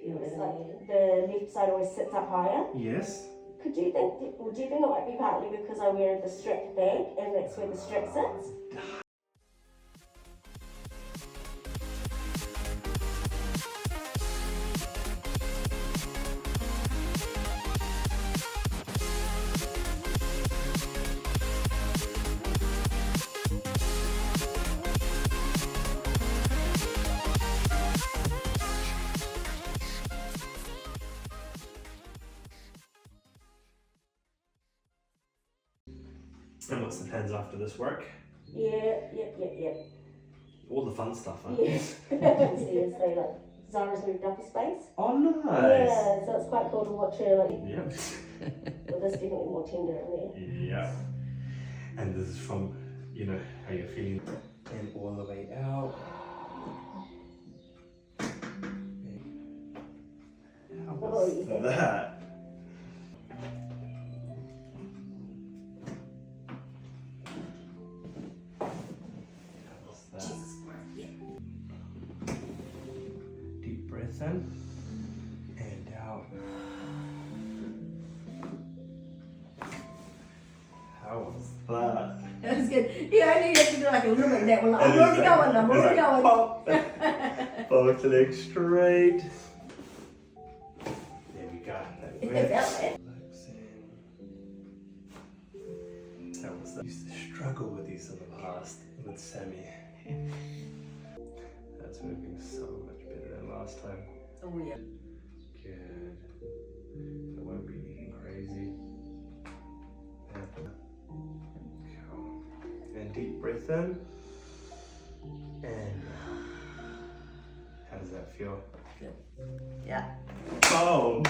feel it. It's like the left side always sits up higher. Yes. Do you think it might be partly because I wear the strapped bag and that's where the strap sits? And what's the plans after this work? Yeah. All the fun stuff, huh? Yeah. So like Zara's moved up a space. Oh, nice. Yeah, so it's quite cool to watch her like. Yep. Well, there's definitely more tender in there. Yeah. And this is from, you know, how you're feeling. And all the way out. How was that? Deep breath in and out. How was that? That was good. You only have to do like a little bit of that one. Like, I'm already going. Pop. Both legs straight. There we go. That It works. felt it. How was that? I used to struggle with these in the past with Sammy. That's working so much better than last time. Oh yeah. Good. It won't be anything crazy. Cool. And deep breath in. And how does that feel? Good. Yeah. Boom!